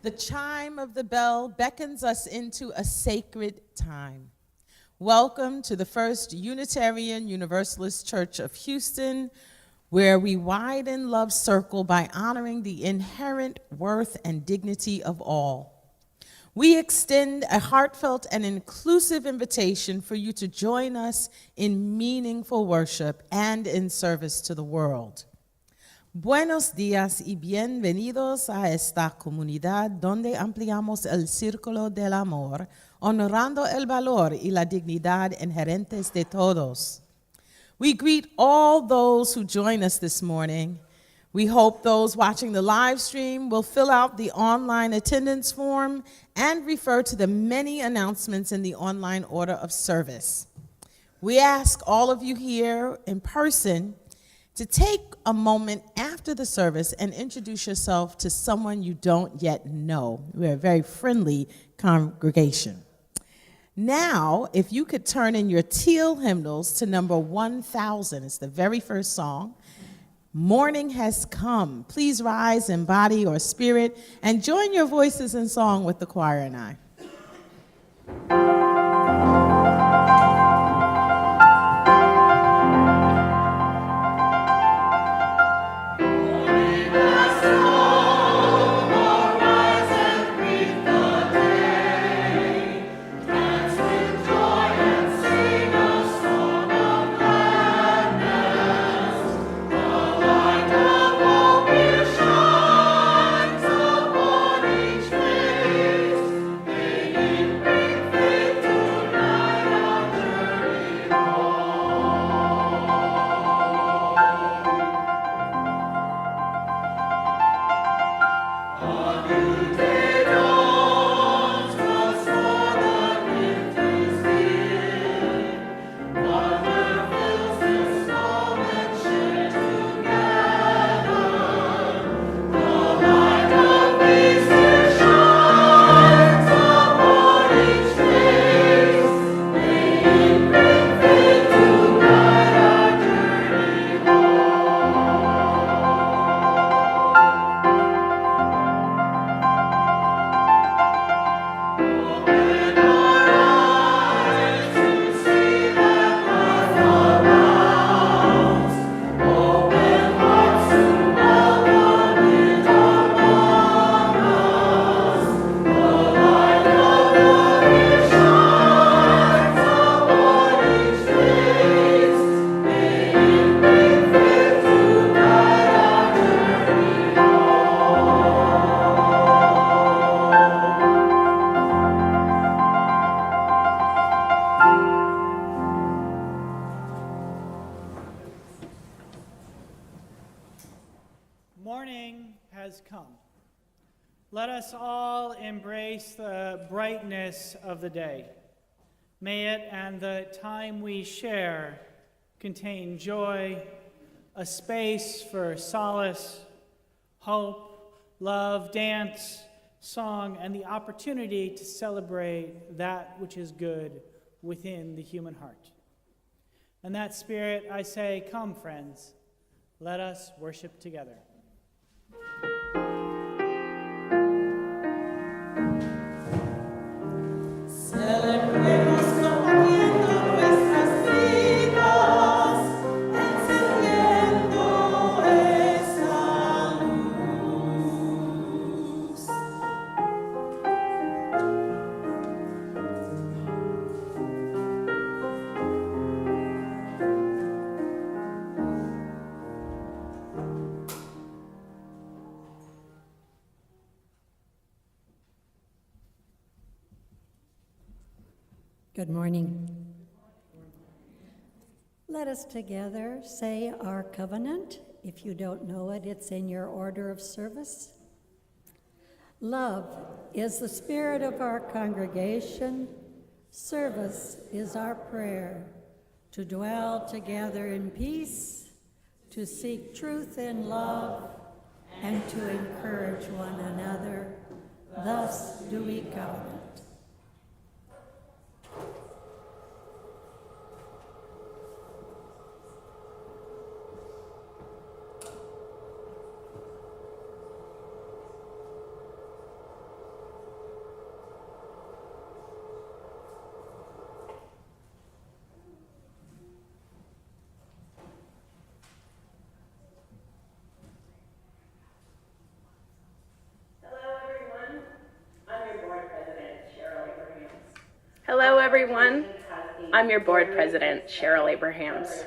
The chime of the bell beckons us into a sacred time. Welcome to the First Unitarian Universalist Church of Houston, where we widen love's circle by honoring the inherent worth and dignity of all. We extend a heartfelt and inclusive invitation for you to join us in meaningful worship and in service to the world. Buenos días y bienvenidos a esta comunidad donde ampliamos el círculo del amor, honorando el valor y la dignidad inherentes de todos. We greet all those who join us this morning. We hope those watching the live stream will fill out the online attendance form and refer to the many announcements in the online order of service. We ask all of you here in person to take a moment after the service and introduce yourself to someone you don't yet know. We're a very friendly congregation. Now, if you could turn in your teal hymnals to number 1000, it's the very first song. Morning has come. Please rise in body or spirit and join your voices in song with the choir and I. Morning has come. Let us all embrace the brightness of the day. May it and the time we share contain joy, a space for solace, hope, love, dance, song, and the opportunity to celebrate that which is good within the human heart. In that spirit, I say, come, friends, let us worship together. Celebremos compartiendo nuestras vidas, encendiendo esa luz. Good morning. Let us together say our covenant. If you don't know it, it's in your order of service. Love is the spirit of our congregation. Service is our prayer. To dwell together in peace, to seek truth in love, and to encourage one another. Thus do we covenant. everyone. I'm your board president, Cheryl Abrahams.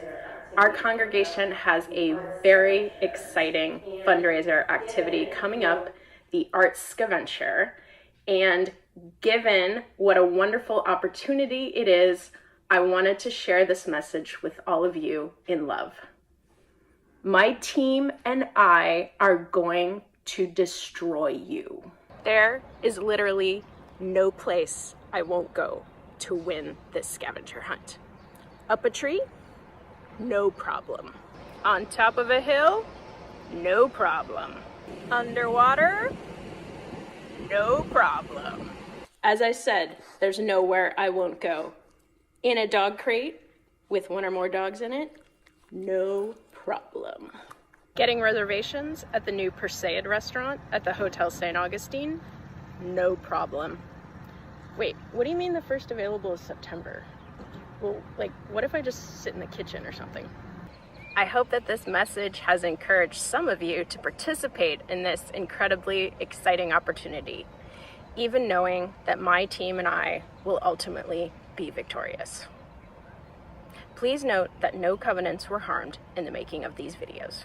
Our congregation has a very exciting fundraiser activity coming up, the Arts Scavenger. And given what a wonderful opportunity it is, I wanted to share this message with all of you in love. My team and I are going to destroy you. There is literally no place I won't go to win this scavenger hunt. Up a tree? No problem. On top of a hill? No problem. Underwater? No problem. As I said, there's nowhere I won't go. In a dog crate with one or more dogs in it? No problem. Getting reservations at the new Perseid restaurant at the Hotel St. Augustine? No problem. Wait, what do you mean the first available is September? Well, what if I just sit in the kitchen or something? I hope that this message has encouraged some of you to participate in this incredibly exciting opportunity, even knowing that my team and I will ultimately be victorious. Please note that no covenants were harmed in the making of these videos.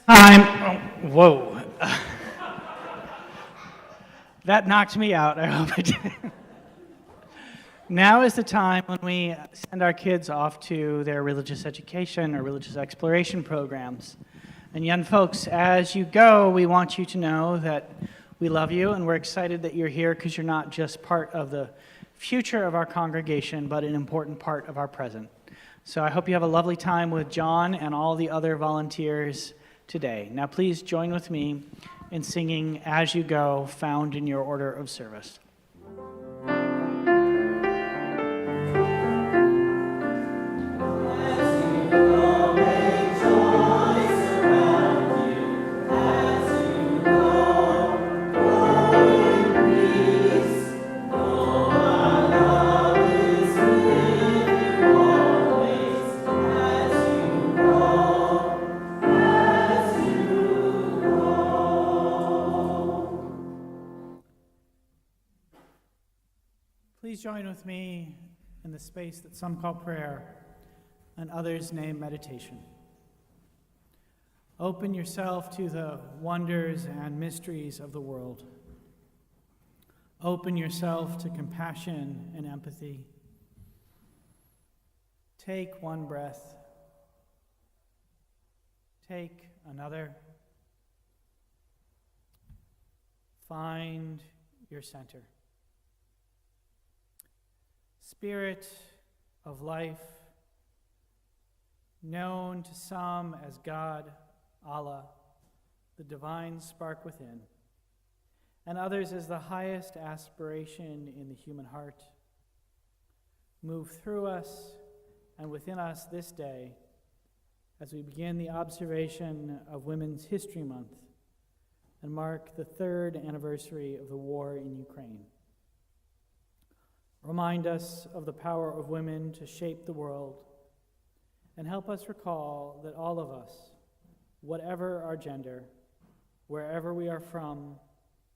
Whoa. That knocked me out. I hope it did. Now is the time when we send our kids off to their religious education or religious exploration programs. And young folks, as you go, we want you to know that we love you and we're excited that you're here because you're not just part of the future of our congregation, but an important part of our present. So I hope you have a lovely time with John and all the other volunteers today. Now please join with me in singing As You Go, found in your order of service. Please join with me in the space that some call prayer and others name meditation. Open yourself to the wonders and mysteries of the world. Open yourself to compassion and empathy. Take one breath. Take another. Find your center. Spirit of life, known to some as God, Allah, the divine spark within, and others as the highest aspiration in the human heart, move through us and within us this day as we begin the observation of Women's History Month and mark the 3rd anniversary of the war in Ukraine. Remind us of the power of women to shape the world, and help us recall that all of us, whatever our gender, wherever we are from,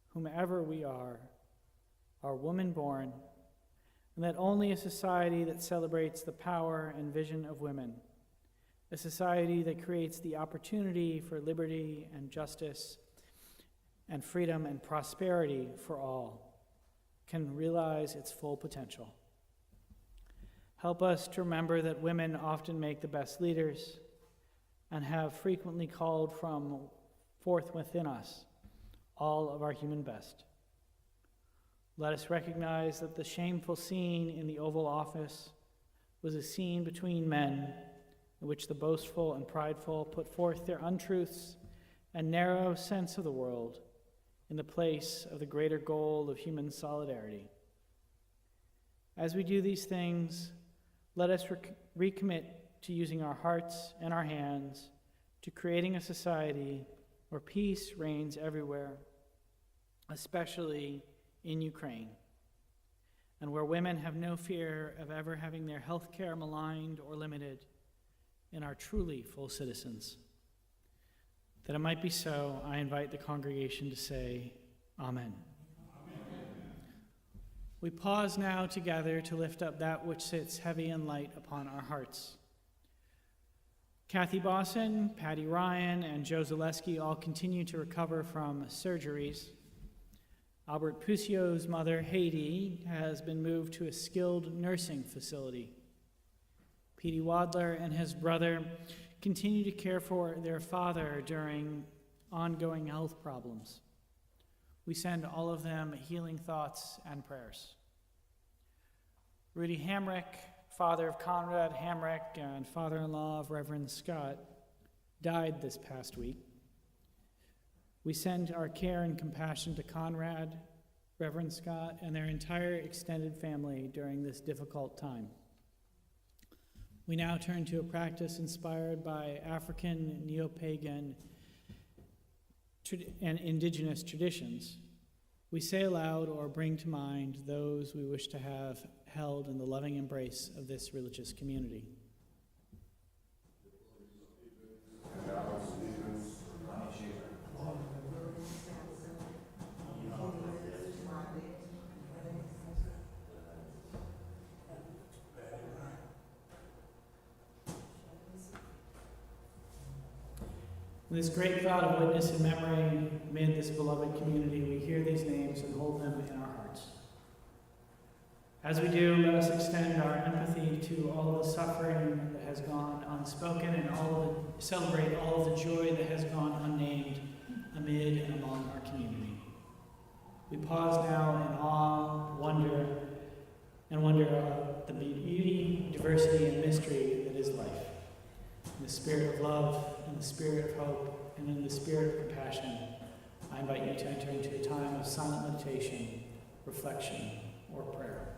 whomever we are woman-born, and that only a society that celebrates the power and vision of women, a society that creates the opportunity for liberty and justice and freedom and prosperity for all, can realize its full potential. Help us to remember that women often make the best leaders and have frequently called from forth within us all of our human best. Let us recognize that the shameful scene in the Oval Office was a scene between men in which the boastful and prideful put forth their untruths and narrow sense of the world in the place of the greater goal of human solidarity. As we do these things, let us recommit to using our hearts and our hands to creating a society where peace reigns everywhere, especially in Ukraine, and where women have no fear of ever having their health care maligned or limited and are truly full citizens. That it might be so, I invite the congregation to say, Amen. Amen. We pause now together to lift up that which sits heavy and light upon our hearts. Kathy Bosson, Patty Ryan, and Joe Zaleski all continue to recover from surgeries. Albert Pucio's mother, Haiti, has been moved to a skilled nursing facility. Petey Wadler and his brother continue to care for their father during ongoing health problems. We send all of them healing thoughts and prayers. Rudy Hamrick, father of Conrad Hamrick and father-in-law of Reverend Scott, died this past week. We send our care and compassion to Conrad, Reverend Scott, and their entire extended family during this difficult time. We now turn to a practice inspired by African, neo-pagan, and indigenous traditions. We say aloud or bring to mind those we wish to have held in the loving embrace of this religious community. In this great cloud of witness and memory amid this beloved community, we hear these names and hold them in our hearts. As we do, let us extend our empathy to all of the suffering that has gone unspoken and celebrate all of the joy that has gone unnamed amid and among our community. We pause now in awe, wonder of the beauty, diversity, and mystery that is life. In the spirit of love, in the spirit of hope, and in the spirit of compassion, I invite you to enter into a time of silent meditation, reflection, or prayer.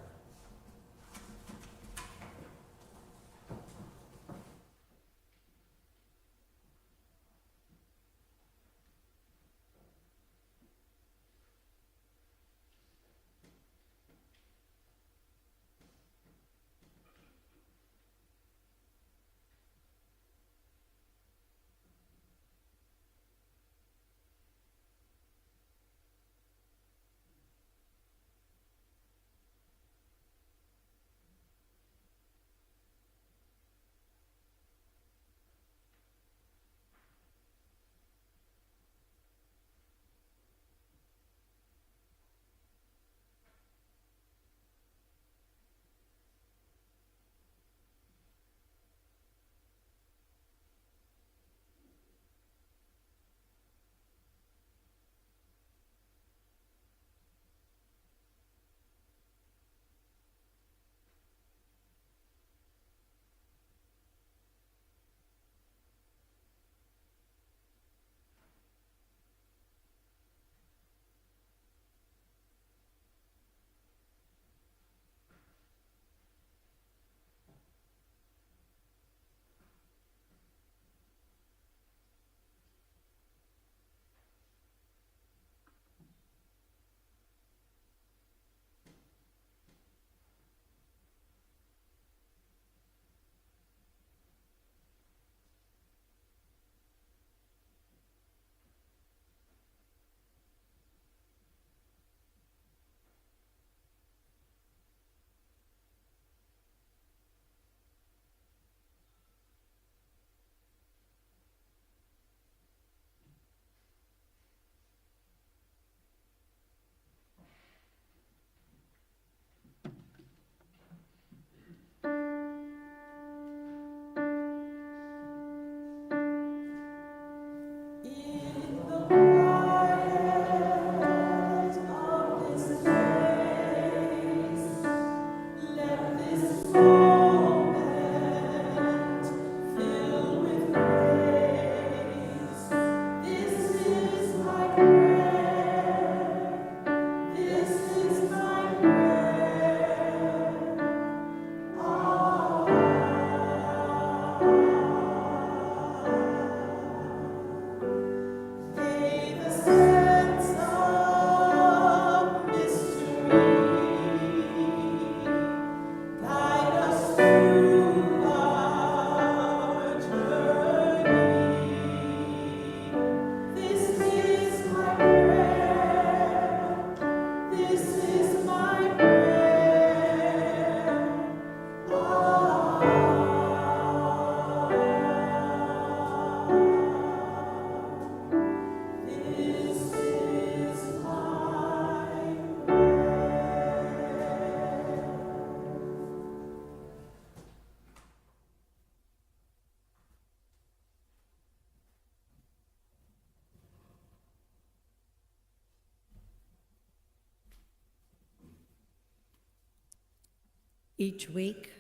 Each week,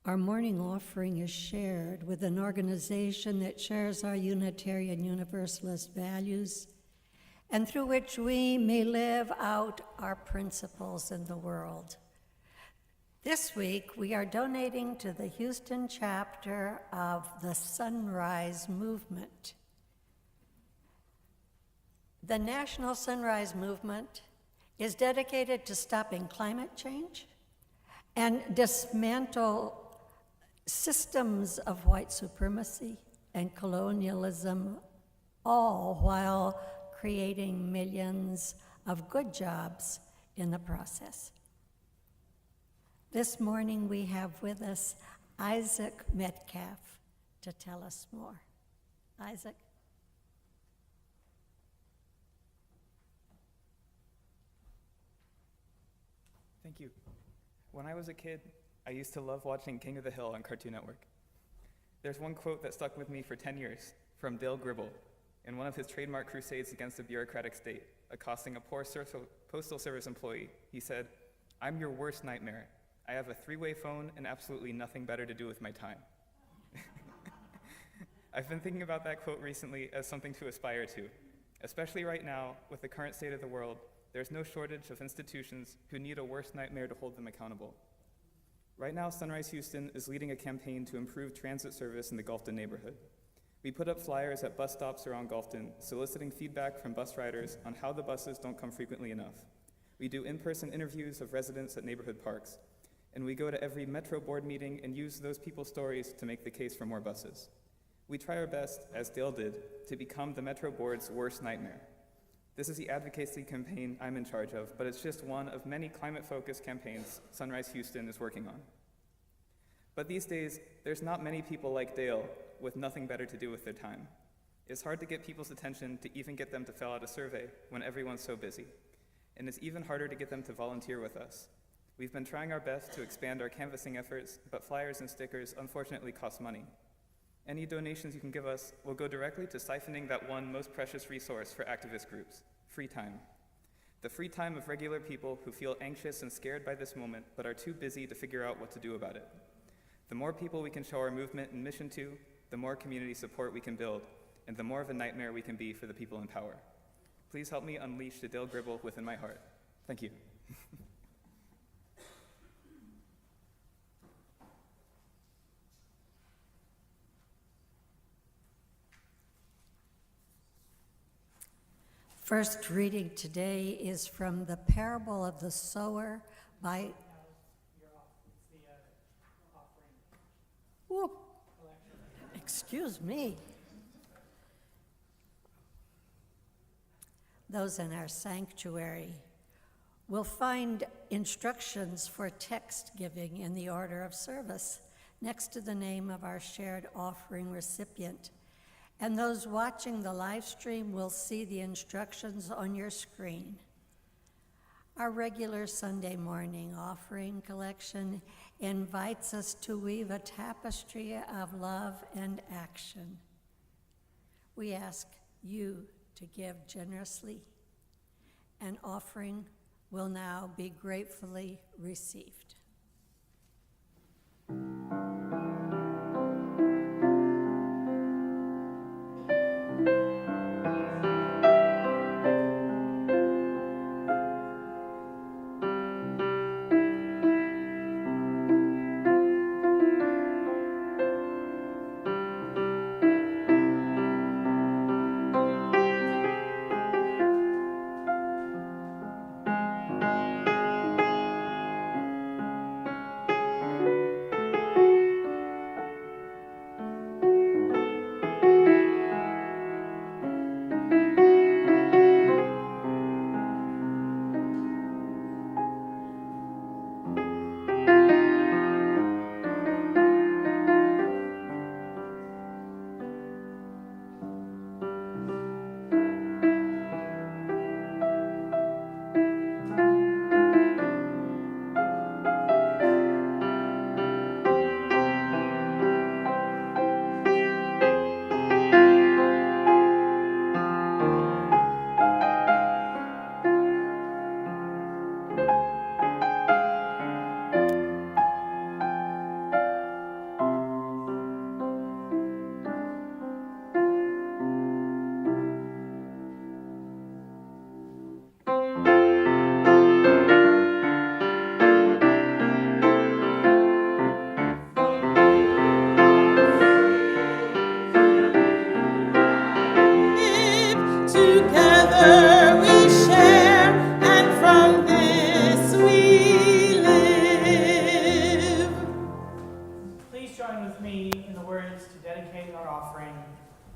our morning offering is shared with an organization that shares our Unitarian Universalist values and through which we may live out our principles in the world. This week, we are donating to the Houston chapter of the Sunrise Movement. The National Sunrise Movement is dedicated to stopping climate change and dismantle systems of white supremacy and colonialism, all while creating millions of good jobs in the process. This morning we have with us Isaac Metcalf to tell us more. Isaac. Thank you. When I was a kid, I used to love watching King of the Hill on Cartoon Network. There's one quote that stuck with me for 10 years from Dale Gribble in one of his trademark crusades against the bureaucratic state, accosting a poor postal service employee. He said, "I'm your worst nightmare. I have a three-way phone and absolutely nothing better to do with my time." I've been thinking about that quote recently as something to aspire to. Especially right now, with the current state of the world, there's no shortage of institutions who need a worst nightmare to hold them accountable. Right now, Sunrise Houston is leading a campaign to improve transit service in the Gulfton neighborhood. We put up flyers at bus stops around Gulfton, soliciting feedback from bus riders on how the buses don't come frequently enough. We do in-person interviews of residents at neighborhood parks, and we go to every Metro board meeting and use those people's stories to make the case for more buses. We try our best, as Dale did, to become the Metro Board's worst nightmare. This is the advocacy campaign I'm in charge of, but it's just one of many climate-focused campaigns Sunrise Houston is working on. But these days, there's not many people like Dale with nothing better to do with their time. It's hard to get people's attention to even get them to fill out a survey when everyone's so busy. And it's even harder to get them to volunteer with us. We've been trying our best to expand our canvassing efforts, but flyers and stickers unfortunately cost money. Any donations you can give us will go directly to siphoning that one most precious resource for activist groups, free time. The free time of regular people who feel anxious and scared by this moment, but are too busy to figure out what to do about it. The more people we can show our movement and mission to, the more community support we can build, and the more of a nightmare we can be for the people in power. Please help me unleash the Dale Gribble within my heart. Thank you. First reading today is from the Parable of the Sower by... Whoop. Excuse me. Those in our sanctuary will find instructions for text giving in the order of service next to the name of our shared offering recipient. And those watching the live stream will see the instructions on your screen. Our regular Sunday morning offering collection invites us to weave a tapestry of love and action. We ask you to give generously. An offering will now be gratefully received.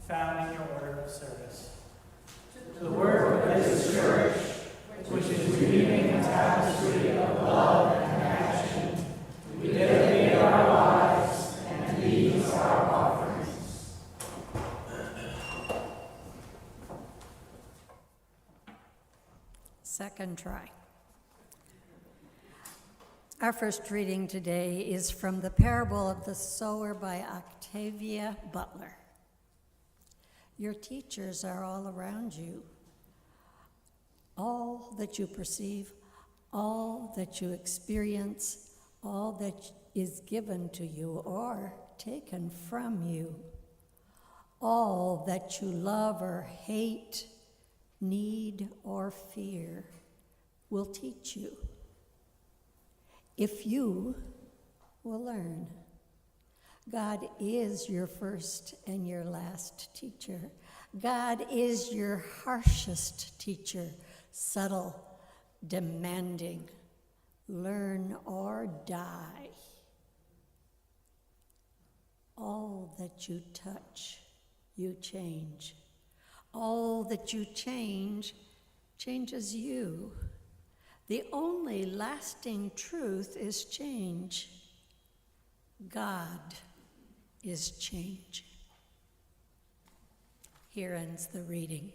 found in your order of service. To the work of this church, which is weaving a tapestry of love and action, we dedicate our lives, and these are our offerings. Second try. Our first reading today is from the Parable of the Sower by Octavia Butler. Your teachers are all around you. All that you perceive, all that you experience, all that is given to you or taken from you, all that you love or hate, need or fear, will teach you. If you will learn. God is your first and your last teacher. God is your harshest teacher, subtle, demanding. Learn or die. All that you touch, you change. All that you change changes you. The only lasting truth is change. God is change. Here ends the reading.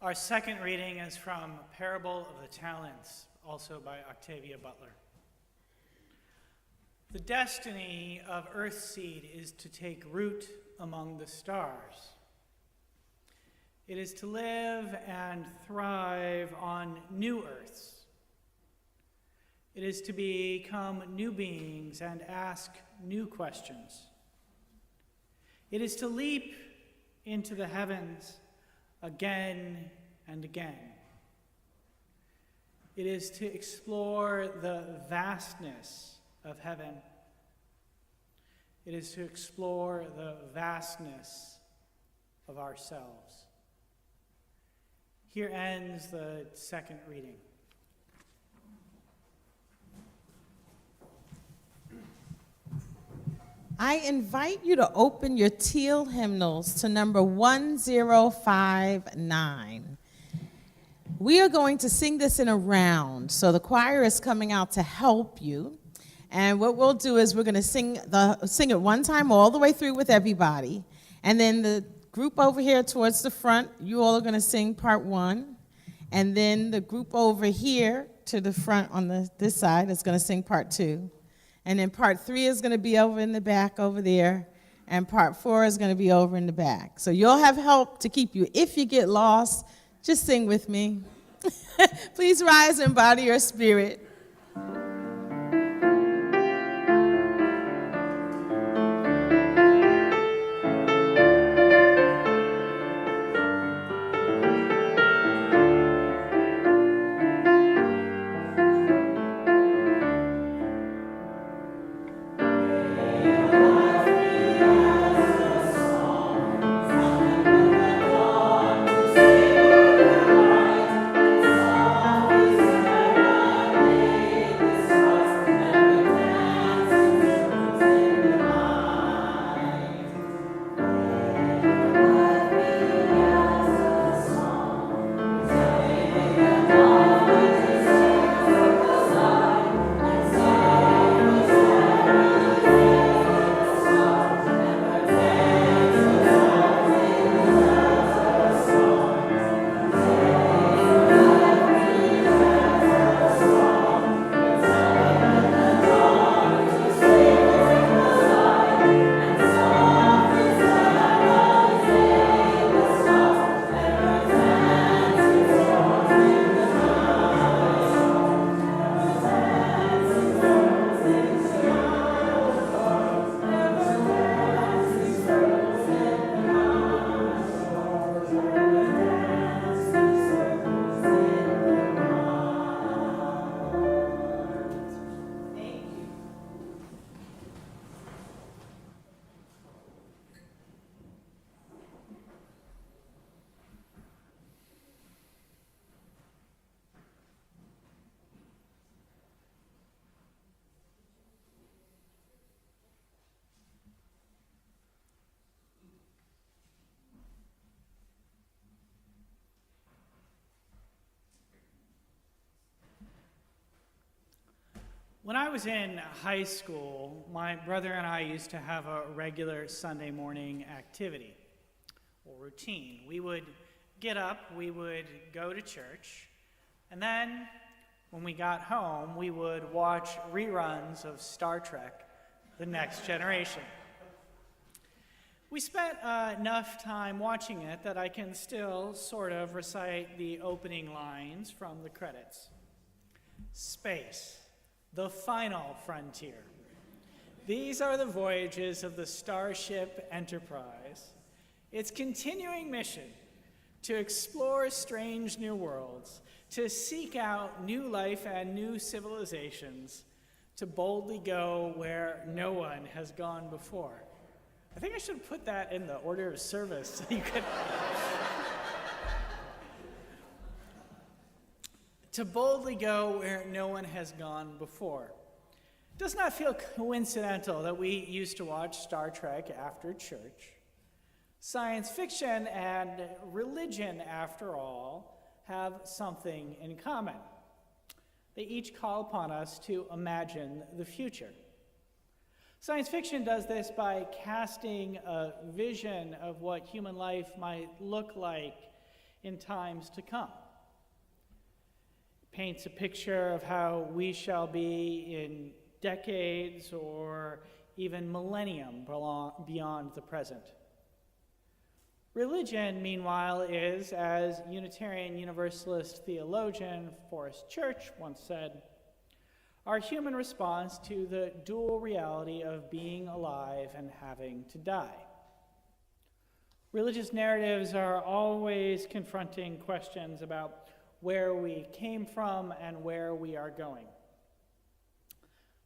Our second reading is from Parable of the Talents, also by Octavia Butler. The destiny of Earthseed is to take root among the stars. It is to live and thrive on new earths. It is to become new beings and ask new questions. It is to leap into the heavens again and again. It is to explore the vastness of heaven. It is to explore the vastness of ourselves. Here ends the second reading. I invite you to open your teal hymnals to number 1059. We are going to sing this in a round, so the choir is coming out to help you. And what we'll do is we're going to sing it one time all the way through with everybody. And then the group over here towards the front, you all are going to sing part one. And then the group over here to the front on this side is going to sing part two. And then part three is going to be over in the back over there. And part four is going to be over in the back. So you'll have help to keep you. If you get lost, just sing with me. Please rise and embody your spirit. When I was in high school, my brother and I used to have a regular Sunday morning activity or routine. We would get up, we would go to church, and then when we got home, we would watch reruns of Star Trek: The Next Generation. We spent enough time watching it that I can still sort of recite the opening lines from the credits. Space, the final frontier. These are the voyages of the Starship Enterprise. Its continuing mission to explore strange new worlds, to seek out new life and new civilizations, to boldly go where no one has gone before. I think I should put that in the order of service so you could... To boldly go where no one has gone before. It does not feel coincidental that we used to watch Star Trek after church. Science fiction and religion, after all, have something in common. They each call upon us to imagine the future. Science fiction does this by casting a vision of what human life might look like in times to come. It paints a picture of how we shall be in decades or even millennium beyond the present. Religion, meanwhile, is, as Unitarian Universalist theologian Forrest Church once said, our human response to the dual reality of being alive and having to die. Religious narratives are always confronting questions about where we came from and where we are going.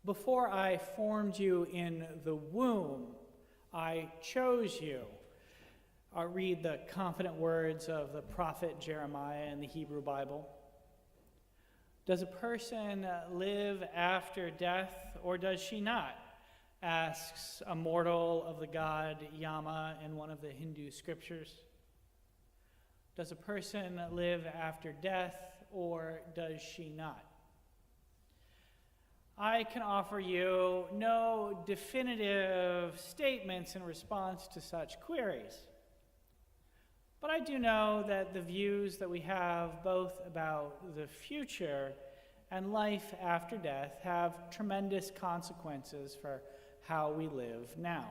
Before I formed you in the womb, I chose you. I'll read the confident words of the prophet Jeremiah in the Hebrew Bible. Does a person live after death, or does she not? Asks a mortal of the god Yama in one of the Hindu scriptures. Does a person live after death, or does she not? I can offer you no definitive statements in response to such queries. But I do know that the views that we have both about the future and life after death have tremendous consequences for how we live now.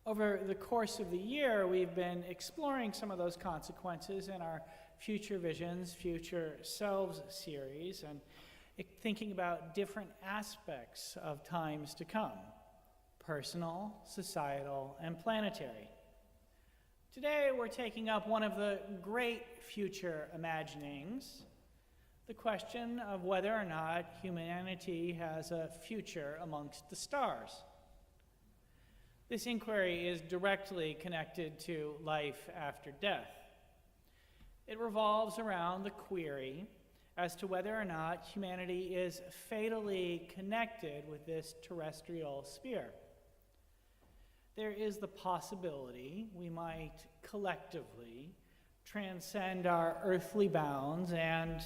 Over the course of the year, we've been exploring some of those consequences in our Future Visions, Future Selves series, and thinking about different aspects of times to come, personal, societal, and planetary. Today, we're taking up one of the great future imaginings, the question of whether or not humanity has a future amongst the stars. This inquiry is directly connected to life after death. It revolves around the query as to whether or not humanity is fatally connected with this terrestrial sphere. There is the possibility we might collectively transcend our earthly bounds and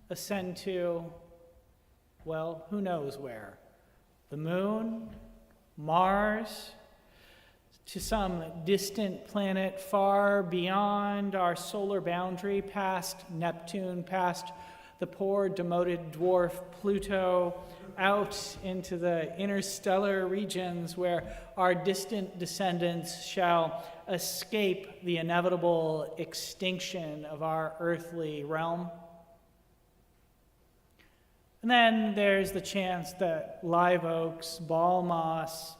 ascend to, well, who knows where? The moon, Mars, to some distant planet far beyond our solar boundary, past Neptune, past the poor demoted dwarf Pluto, out into the interstellar regions where our distant descendants shall escape the inevitable extinction of our earthly realm. And then there's the chance that live oaks, ball moss,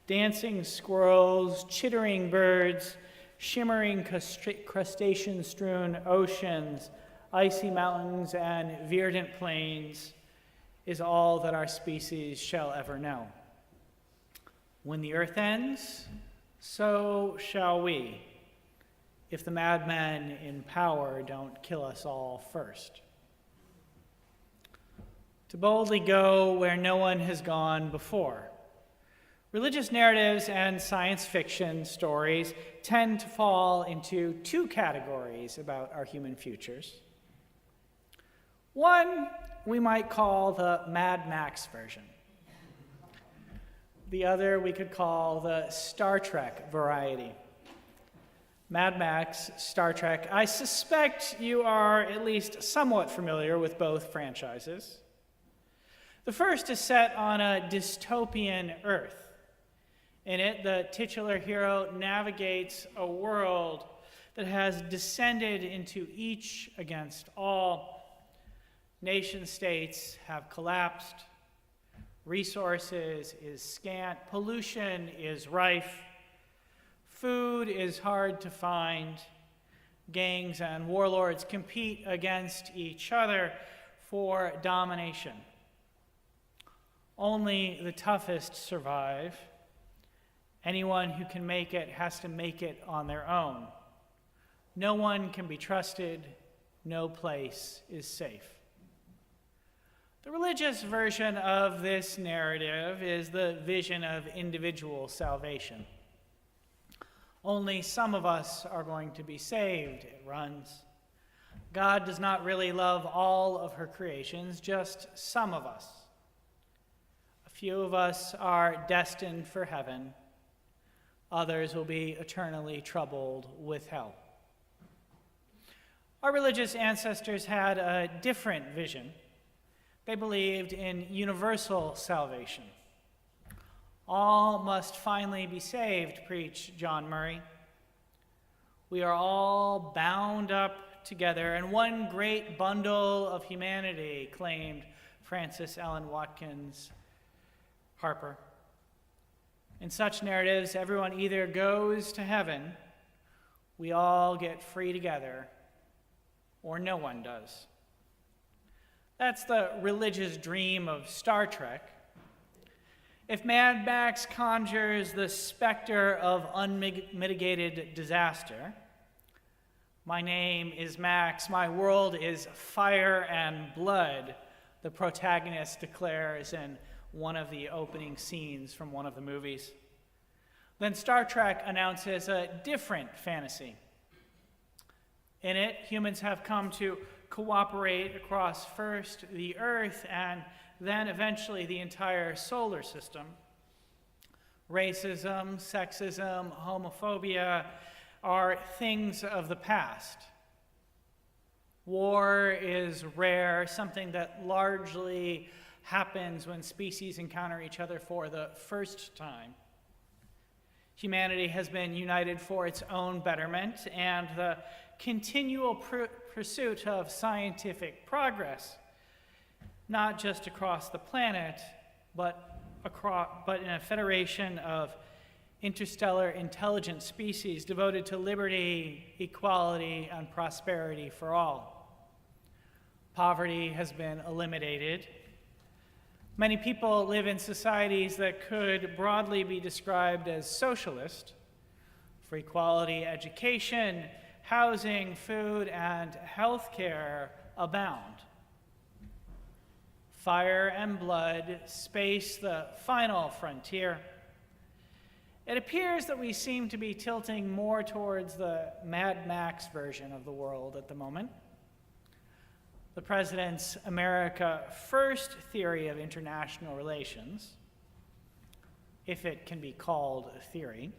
dancing squirrels, chittering birds, shimmering crustacean-strewn oceans, icy mountains, and verdant plains is all that our species shall ever know. When the earth ends, so shall we, if the madmen in power don't kill us all first. To boldly go where no one has gone before. Religious narratives and science fiction stories tend to fall into two categories about our human futures. One we might call the Mad Max version. The other we could call the Star Trek variety. Mad Max, Star Trek. I suspect you are at least somewhat familiar with both franchises. The first is set on a dystopian Earth. In it, the titular hero navigates a world that has descended into each against all. Nation states have collapsed. Resources is scant. Pollution is rife. Food is hard to find. Gangs and warlords compete against each other for domination. Only the toughest survive. Anyone who can make it has to make it on their own. No one can be trusted. No place is safe. The religious version of this narrative is the vision of individual salvation. Only some of us are going to be saved, it runs. God does not really love all of her creations, just some of us. A few of us are destined for heaven. Others will be eternally troubled with hell. Our religious ancestors had a different vision. They believed in universal salvation. All must finally be saved, preached John Murray. We are all bound up together in one great bundle of humanity, claimed Frances Ellen Watkins Harper. In such narratives, everyone either goes to heaven, we all get free together, or no one does. That's the religious dream of Star Trek. If Mad Max conjures the specter of unmitigated disaster, my name is Max, my world is fire and blood, the protagonist declares in one of the opening scenes from one of the movies. Then Star Trek announces a different fantasy. In it, humans have come to cooperate across first the Earth and then eventually the entire solar system. Racism, sexism, homophobia are things of the past. War is rare, something that largely happens when species encounter each other for the first time. Humanity has been united for its own betterment, and the continual pursuit of scientific progress, not just across the planet, but in a federation of interstellar intelligent species devoted to liberty, equality, and prosperity for all. Poverty has been eliminated. Many people live in societies that could broadly be described as socialist, for equality, education, housing, food, and health care abound. Fire and blood, space, the final frontier. It appears that we seem to be tilting more towards the Mad Max version of the world at the moment. The president's America First theory of international relations, if it can be called a theory,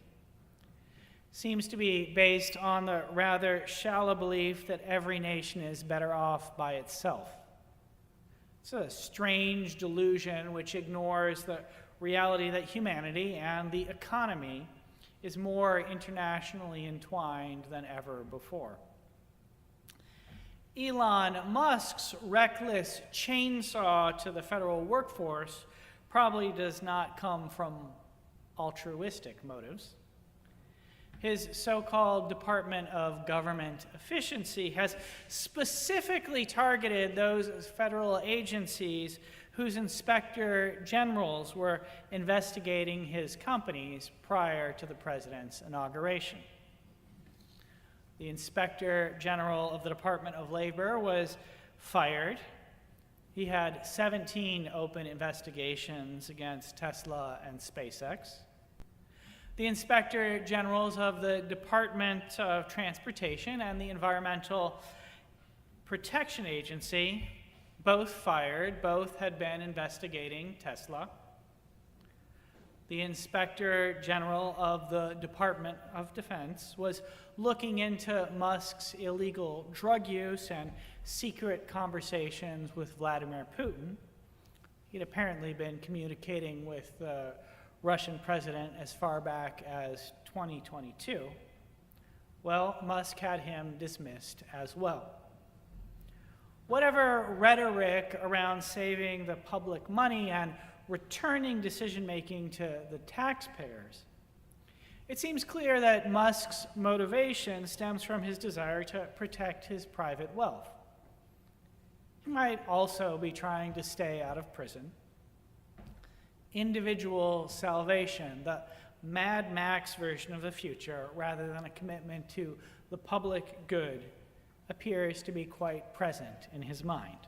seems to be based on the rather shallow belief that every nation is better off by itself. It's a strange delusion which ignores the reality that humanity and the economy is more internationally entwined than ever before. Elon Musk's reckless chainsaw to the federal workforce probably does not come from altruistic motives. His so-called Department of Government Efficiency has specifically targeted those federal agencies whose inspector generals were investigating his companies prior to the president's inauguration. The inspector general of the Department of Labor was fired. He had 17 open investigations against Tesla and SpaceX. The inspector generals of the Department of Transportation and the Environmental Protection Agency, both fired, both had been investigating Tesla. the Inspector General of the Department of Defense, was looking into Musk's illegal drug use and secret conversations with Vladimir Putin. He'd apparently been communicating with the Russian president as far back as 2022. Well, Musk had him dismissed as well. Whatever rhetoric around saving the public money and returning decision-making to the taxpayers, it seems clear that Musk's motivation stems from his desire to protect his private wealth. He might also be trying to stay out of prison. Individual salvation, the Mad Max version of the future, rather than a commitment to the public good, appears to be quite present in his mind.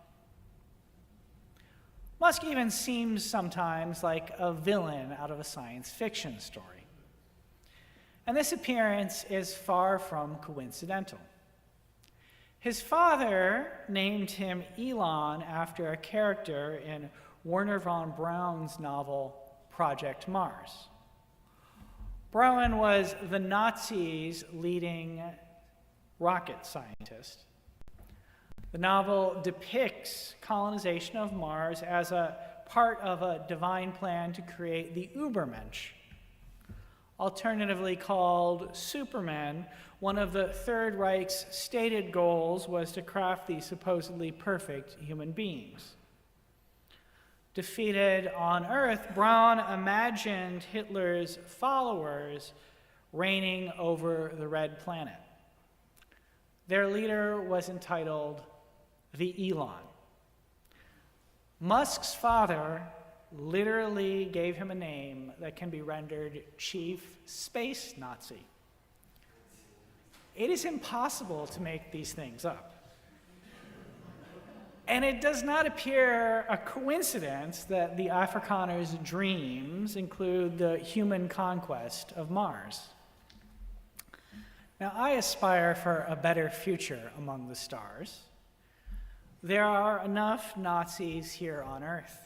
Musk even seems sometimes like a villain out of a science fiction story. And this appearance is far from coincidental. His father named him Elon after a character in Wernher von Braun's novel Project Mars. Braun was the Nazis' leading rocket scientist. The novel depicts colonization of Mars as a part of a divine plan to create the Übermensch. Alternatively called Superman, one of the Third Reich's stated goals was to craft these supposedly perfect human beings. Defeated on Earth, Braun imagined Hitler's followers reigning over the Red Planet. Their leader was entitled the Elon. Musk's father literally gave him a name that can be rendered Chief Space Nazi. It is impossible to make these things up. And it does not appear a coincidence that the Afrikaner's dreams include the human conquest of Mars. Now, I aspire for a better future among the stars. There are enough Nazis here on Earth.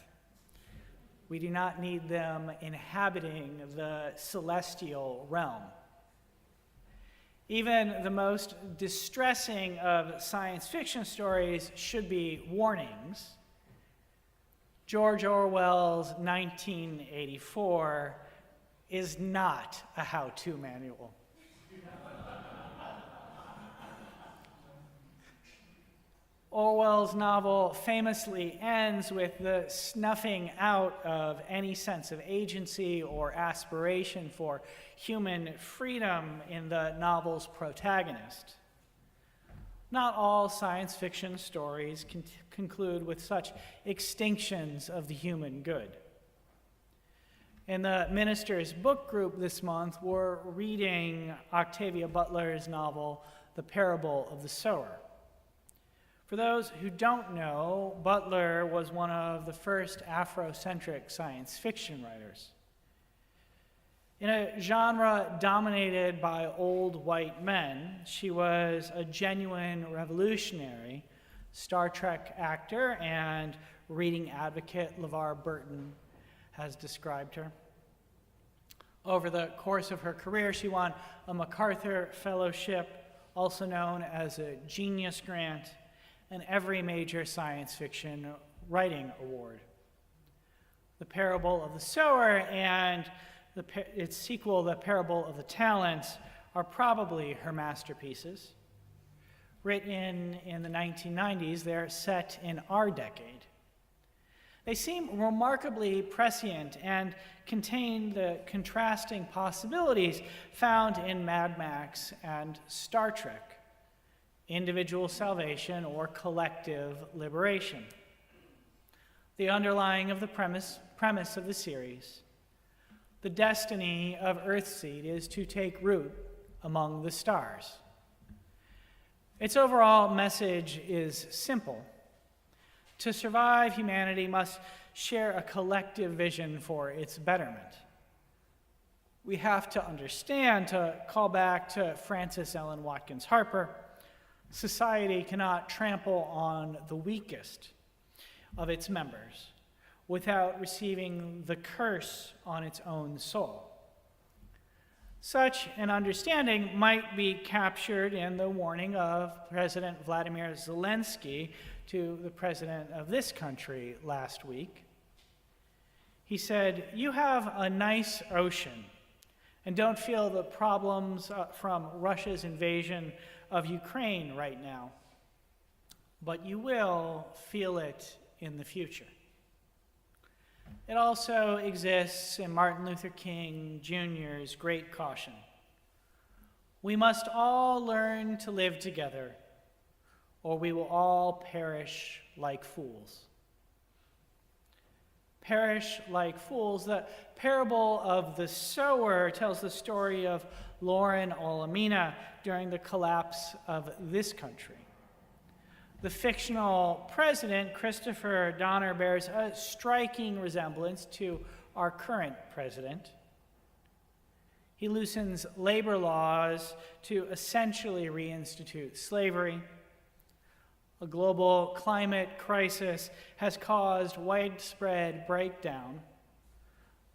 We do not need them inhabiting the celestial realm. Even the most distressing of science fiction stories should be warnings. George Orwell's 1984 is not a how-to manual. Orwell's novel famously ends with the snuffing out of any sense of agency or aspiration for human freedom in the novel's protagonist. Not all science fiction stories conclude with such extinctions of the human good. In the Minister's Book Group this month, we're reading Octavia Butler's novel, The Parable of the Sower. For those who don't know, Butler was one of the first Afrocentric science fiction writers. In a genre dominated by old white men, she was a genuine revolutionary, Star Trek actor and reading advocate LeVar Burton has described her. Over the course of her career, she won a MacArthur Fellowship, also known as a Genius Grant, and every major science fiction writing award. The Parable of the Sower and its sequel, The Parable of the Talents, are probably her masterpieces. Written in the 1990s, they're set in our decade. They seem remarkably prescient and contain the contrasting possibilities found in Mad Max and Star Trek. Individual salvation or collective liberation. The underlying of the premise of the series, the destiny of Earthseed is to take root among the stars. Its overall message is simple. To survive, humanity must share a collective vision for its betterment. We have to understand, to call back to Frances Ellen Watkins Harper, society cannot trample on the weakest of its members without receiving the curse on its own soul. Such an understanding might be captured in the warning of President Vladimir Zelensky to the president of this country last week. He said, "You have a nice ocean and don't feel the problems from Russia's invasion of Ukraine right now, but you will feel it in the future." It also exists in Martin Luther King Jr.'s great caution. We must all learn to live together, or we will all perish like fools. Perish like fools. The parable of the sower tells the story of Lauren Olamina during the collapse of this country. The fictional president, Christopher Donner, bears a striking resemblance to our current president. He loosens labor laws to essentially reinstitute slavery. A global climate crisis has caused widespread breakdown.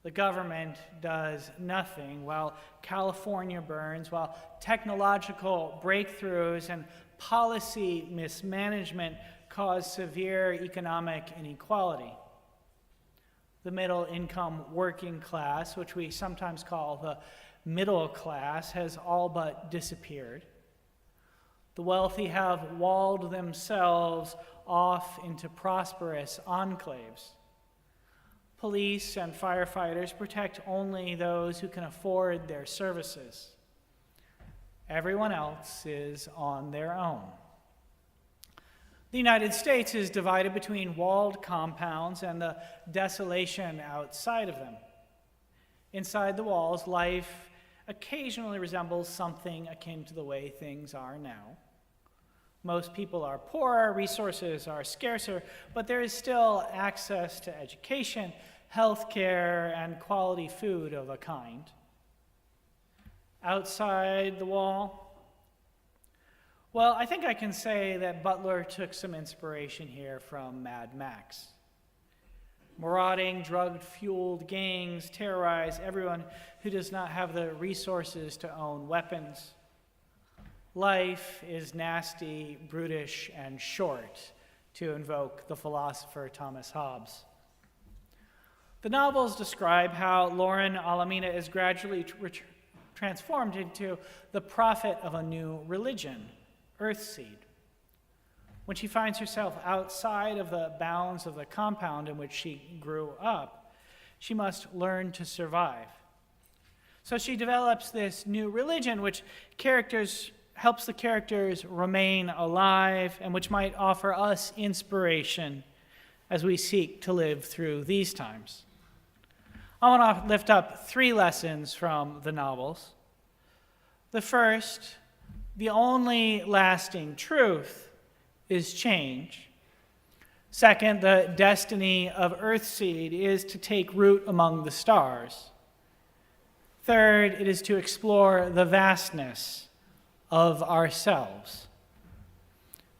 The government does nothing while California burns, while technological breakthroughs and policy mismanagement cause severe economic inequality. The middle-income working class, which we sometimes call the middle class, has all but disappeared. The wealthy have walled themselves off into prosperous enclaves. Police and firefighters protect only those who can afford their services. Everyone else is on their own. The United States is divided between walled compounds and the desolation outside of them. Inside the walls, life occasionally resembles something akin to the way things are now. Most people are poorer, resources are scarcer, but there is still access to education, health care, and quality food of a kind. Outside the wall, well, I think I can say that Butler took some inspiration here from Mad Max. Marauding, drug-fueled gangs terrorize everyone who does not have the resources to own weapons. Life is nasty, brutish, and short, to invoke the philosopher Thomas Hobbes. The novels describe how Lauren Olamina is gradually transformed into the prophet of a new religion, Earthseed. When she finds herself outside of the bounds of the compound in which she grew up, she must learn to survive. So she develops this new religion which helps the characters remain alive and which might offer us inspiration as we seek to live through these times. I want to lift up 3 lessons from the novels. The first, the only lasting truth is change. Second, the destiny of Earthseed is to take root among the stars. Third, it is to explore the vastness of ourselves.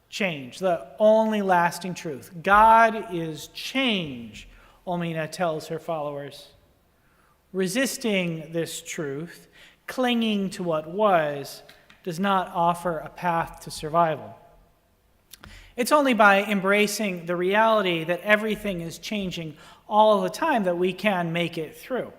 Change, the only lasting truth. God is change, Olamina tells her followers. Resisting this truth, clinging to what was, does not offer a path to survival. It's only by embracing the reality that everything is changing all the time that we can make it through.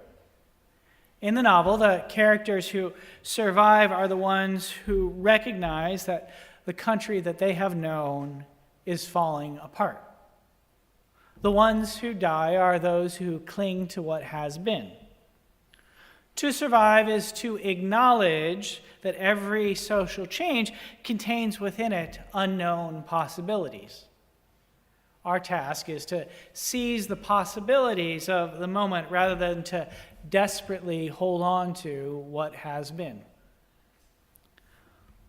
In the novel, the characters who survive are the ones who recognize that the country that they have known is falling apart. The ones who die are those who cling to what has been. To survive is to acknowledge that every social change contains within it unknown possibilities. Our task is to seize the possibilities of the moment rather than to desperately hold on to what has been.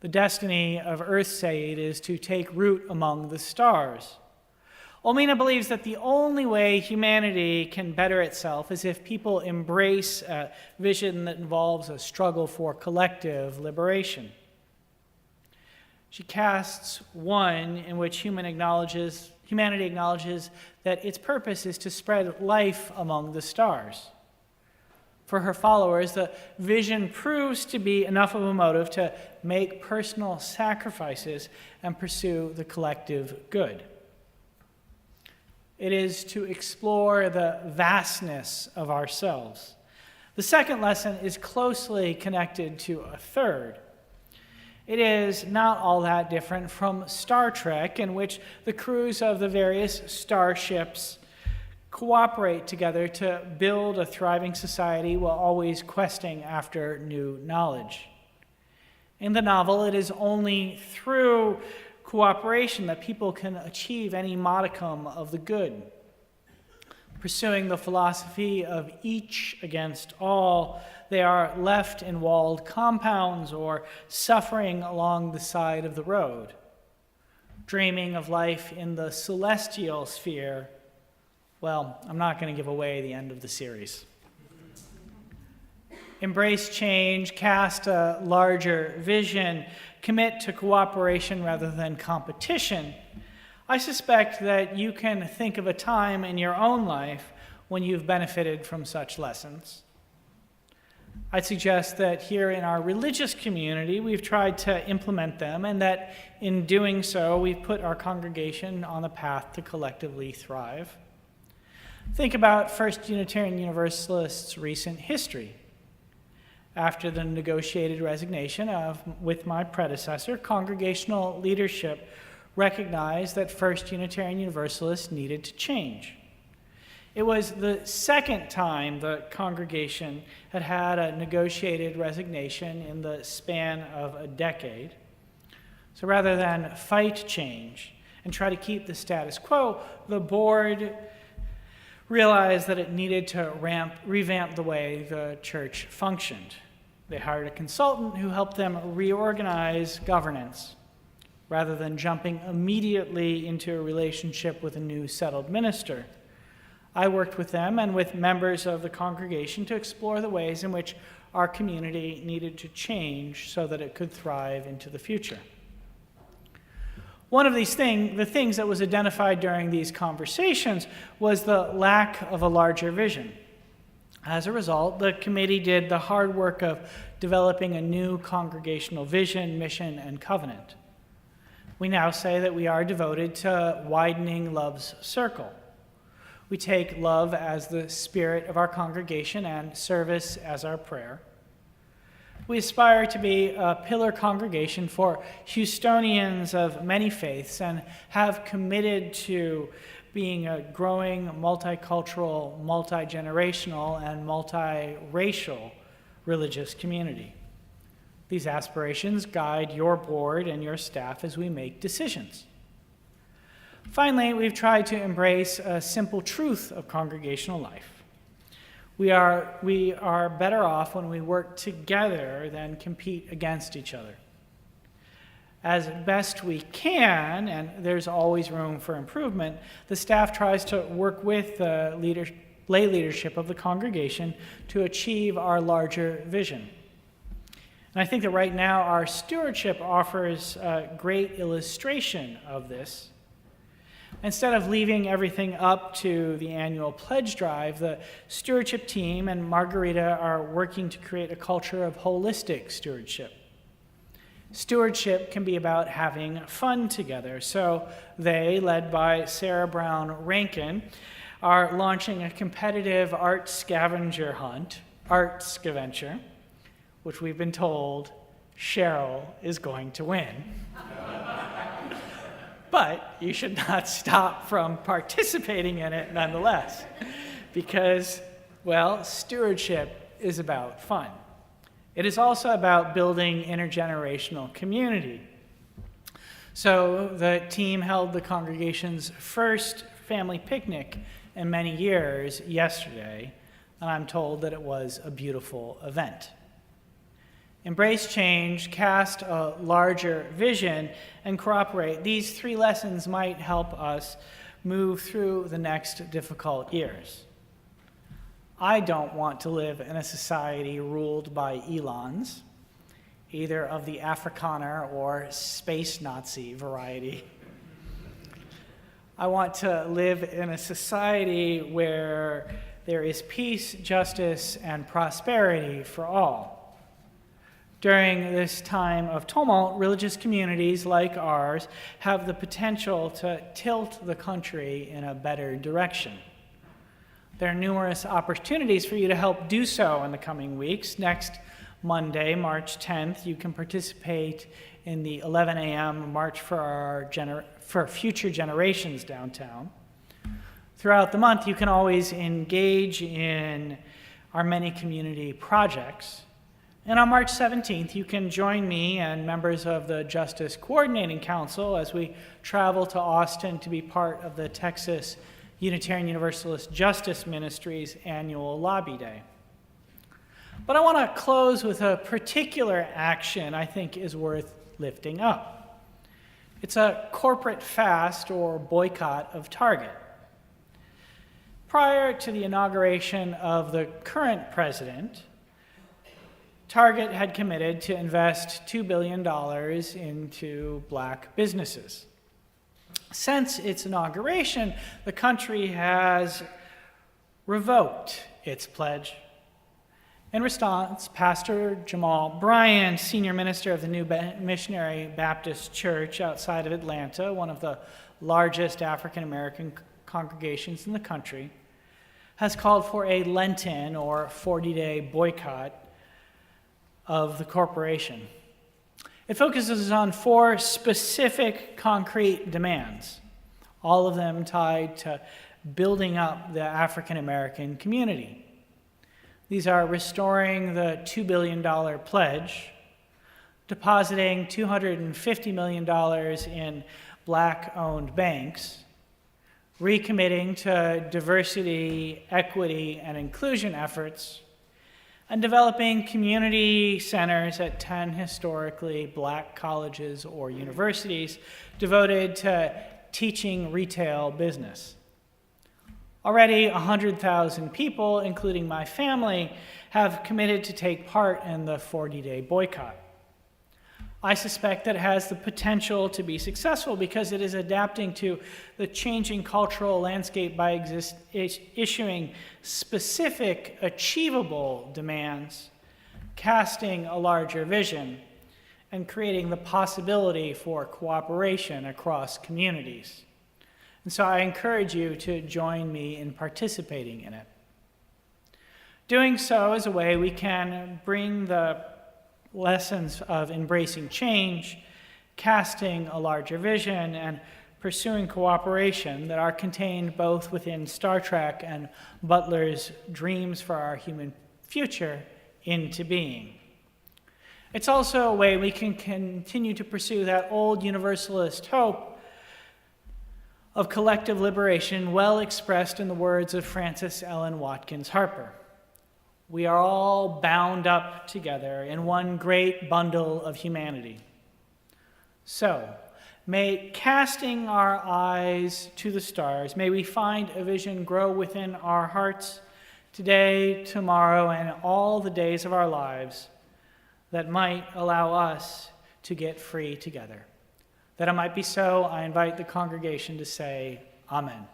The destiny of Earthseed is to take root among the stars. Olamina believes that the only way humanity can better itself is if people embrace a vision that involves a struggle for collective liberation. She casts one in which humans humanity acknowledges that its purpose is to spread life among the stars. For her followers, the vision proves to be enough of a motive to make personal sacrifices and pursue the collective good. It is to explore the vastness of ourselves. The second lesson is closely connected to a third. It is not all that different from Star Trek, in which the crews of the various starships cooperate together to build a thriving society while always questing after new knowledge. In the novel, it is only through cooperation that people can achieve any modicum of the good. Pursuing the philosophy of each against all, they are left in walled compounds or suffering along the side of the road. Dreaming of life in the celestial sphere, well, I'm not going to give away the end of the series. Embrace change, cast a larger vision, commit to cooperation rather than competition. I suspect that you can think of a time in your own life when you've benefited from such lessons. I'd suggest that here in our religious community, we've tried to implement them, and that in doing so, we've put our congregation on the path to collectively thrive. Think about First Unitarian Universalist's recent history. After the negotiated resignation with my predecessor, congregational leadership recognized that First Unitarian Universalists needed to change. It was the second time the congregation had had a negotiated resignation in the span of a decade. So rather than fight change and try to keep the status quo, the board realized that it needed to revamp the way the church functioned. They hired a consultant who helped them reorganize governance. Rather than jumping immediately into a relationship with a new settled minister, I worked with them and with members of the congregation to explore the ways in which our community needed to change so that it could thrive into the future. One of the things that was identified during these conversations was the lack of a larger vision. As a result, the committee did the hard work of developing a new congregational vision, mission, and covenant. We now say that we are devoted to widening love's circle. We take love as the spirit of our congregation and service as our prayer. We aspire to be a pillar congregation for Houstonians of many faiths and have committed to being a growing, multicultural, multi-generational, and multiracial religious community. These aspirations guide your board and your staff as we make decisions. Finally, we've tried to embrace a simple truth of congregational life. We are better off when we work together than compete against each other. As best we can, and there's always room for improvement, the staff tries to work with the lay leadership of the congregation to achieve our larger vision. And I think that right now our stewardship offers a great illustration of this. Instead of leaving everything up to the annual pledge drive, the stewardship team and Margarita are working to create a culture of holistic stewardship. Stewardship can be about having fun together, so they, led by Sarah Brown Rankin, are launching a competitive art scavenger hunt, Art Scavenger, which we've been told Cheryl is going to win. But you should not stop from participating in it nonetheless, because, well, stewardship is about fun. It is also about building intergenerational community. So the team held the congregation's first family picnic in many years yesterday, and I'm told that it was a beautiful event. Embrace change, cast a larger vision, and cooperate. These three lessons might help us move through the next difficult years. I don't want to live in a society ruled by Elons, either of the Afrikaner or space Nazi variety. I want to live in a society where there is peace, justice, and prosperity for all. During this time of tumult, religious communities like ours have the potential to tilt the country in a better direction. There are numerous opportunities for you to help do so in the coming weeks. Next Monday, March 10th, you can participate in the 11 a.m. March for Future Generations downtown. Throughout the month, you can always engage in our many community projects. And on March 17th, you can join me and members of the Justice Coordinating Council as we travel to Austin to be part of the Texas Unitarian Universalist Justice Ministry's annual Lobby Day. But I want to close with a particular action I think is worth lifting up. It's a corporate fast or boycott of Target. Prior to the inauguration of the current president, Target had committed to invest $2 billion into black businesses. Since its inauguration, the country has revoked its pledge. In response, Pastor Jamal Bryan, senior minister of the New Missionary Baptist Church outside of Atlanta, one of the largest African American congregations in the country, has called for a Lenten or 40-day boycott of the corporation. It focuses on 4 specific concrete demands, all of them tied to building up the African American community. These are restoring the $2 billion pledge, depositing $250 million in black-owned banks, recommitting to diversity, equity, and inclusion efforts, and developing community centers at 10 historically black colleges or universities devoted to teaching retail business. Already 100,000 people, including my family, have committed to take part in the 40-day boycott. I suspect that it has the potential to be successful because it is adapting to the changing cultural landscape by issuing specific, achievable demands, casting a larger vision, and creating the possibility for cooperation across communities. And so I encourage you to join me in participating in it. Doing so is a way we can bring the lessons of embracing change, casting a larger vision, and pursuing cooperation that are contained both within Star Trek and Butler's dreams for our human future into being. It's also a way we can continue to pursue that old universalist hope of collective liberation, well expressed in the words of Frances Ellen Watkins Harper. We are all bound up together in one great bundle of humanity. So, may casting our eyes to the stars, may we find a vision grow within our hearts today, tomorrow, and all the days of our lives that might allow us to get free together. That it might be so, I invite the congregation to say, Amen.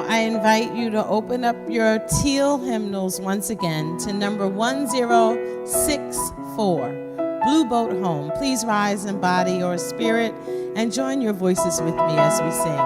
I invite you to open up your teal hymnals once again to number 1064, Blue Boat Home. Please rise in body or spirit and join your voices with me as we sing.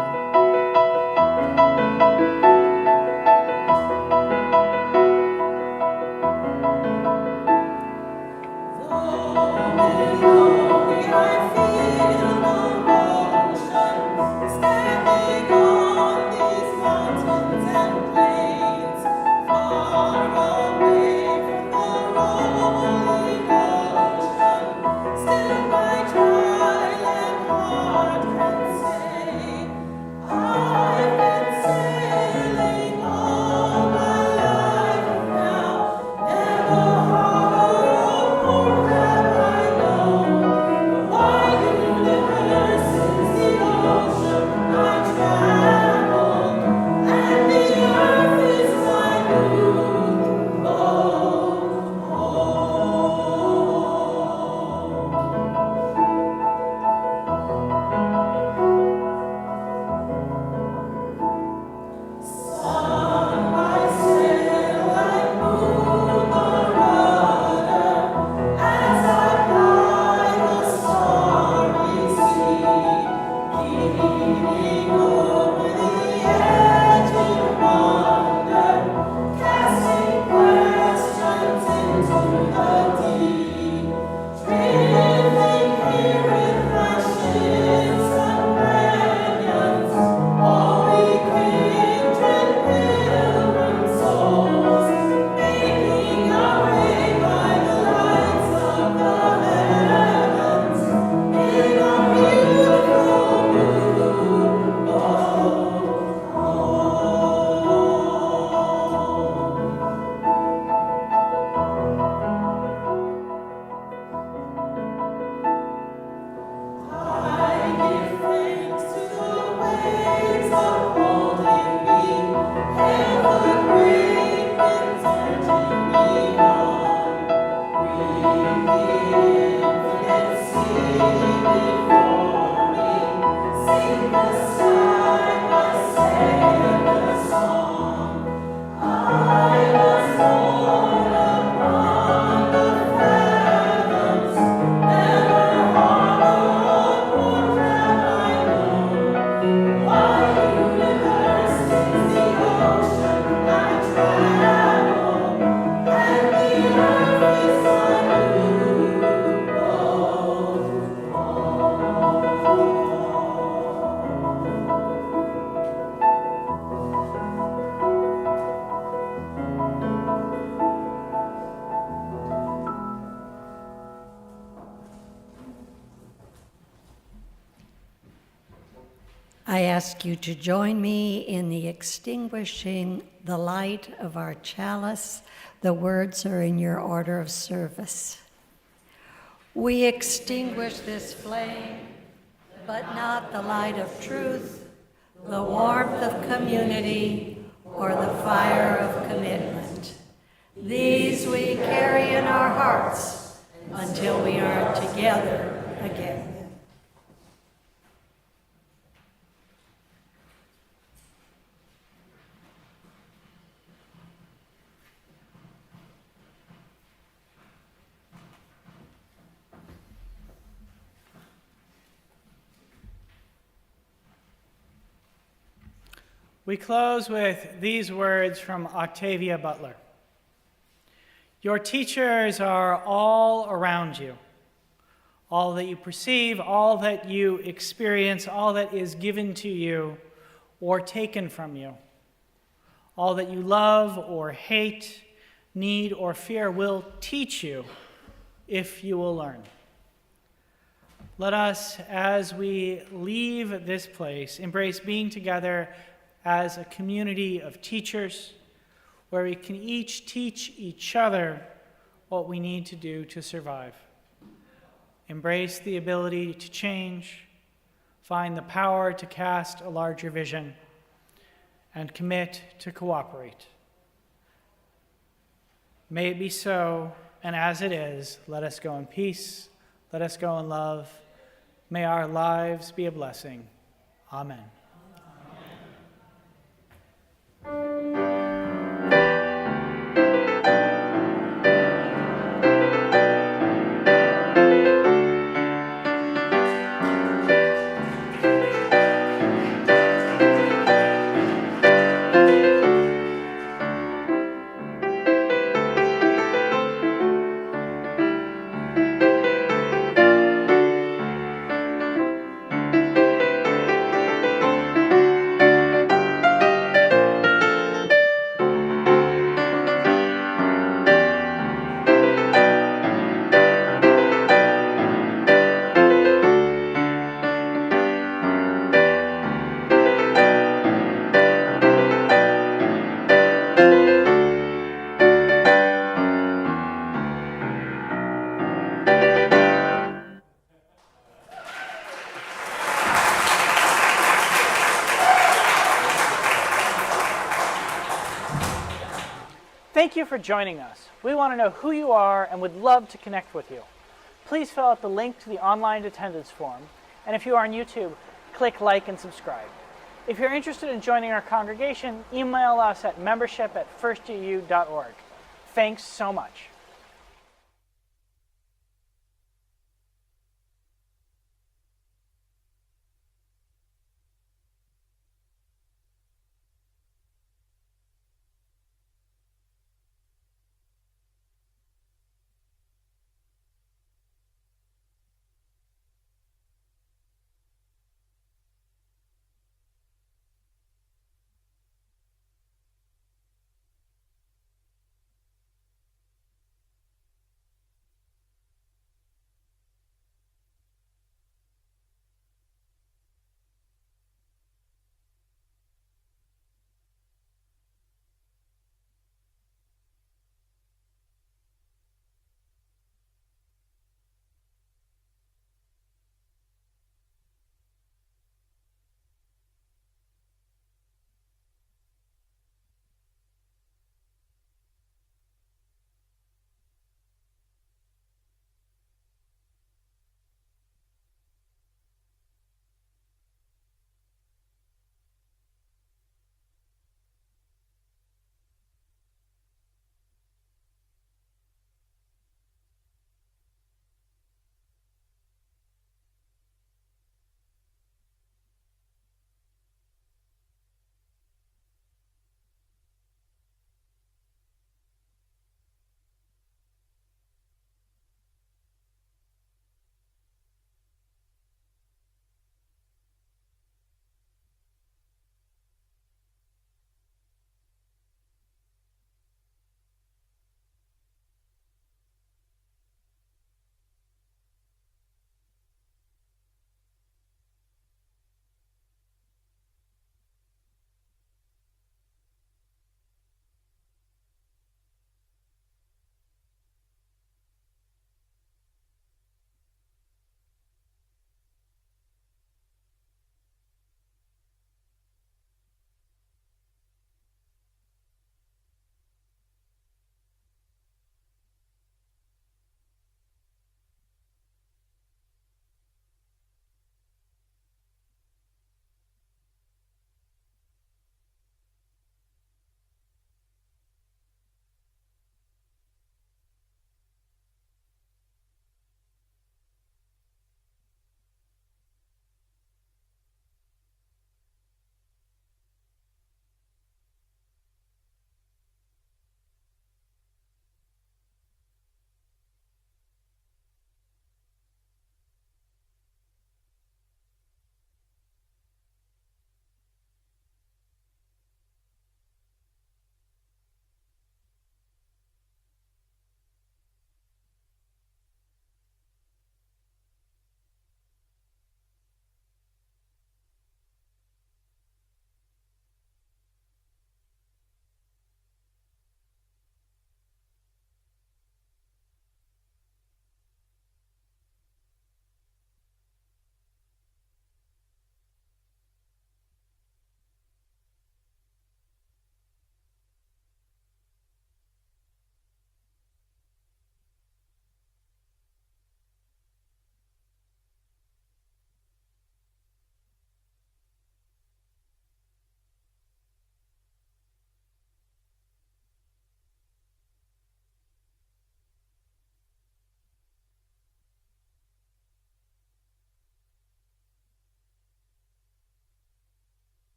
I ask you to join me in the extinguishing the light of our chalice. The words are in your order of service. We extinguish this flame, but not the light of truth, the warmth of community, or the fire of commitment. These we carry in our hearts until we are together again. We close with these words from Octavia Butler. Your teachers are all around you. All that you perceive, all that you experience, all that is given to you or taken from you. All that you love or hate, need or fear will teach you if you will learn. Let us, as we leave this place, embrace being together as a community of teachers, where we can each teach each other what we need to do to survive. Embrace the ability to change, find the power to cast a larger vision, and commit to cooperate. May it be so, and as it is, let us go in peace, let us go in love. May our lives be a blessing. Amen. Thank you for joining us. We want to know who you are and would love to connect with you. Please fill out the link to the online attendance form, and if you are on YouTube, click like and subscribe. If you're interested in joining our congregation, email us at membership@firstuuhouston.org. Thanks so much.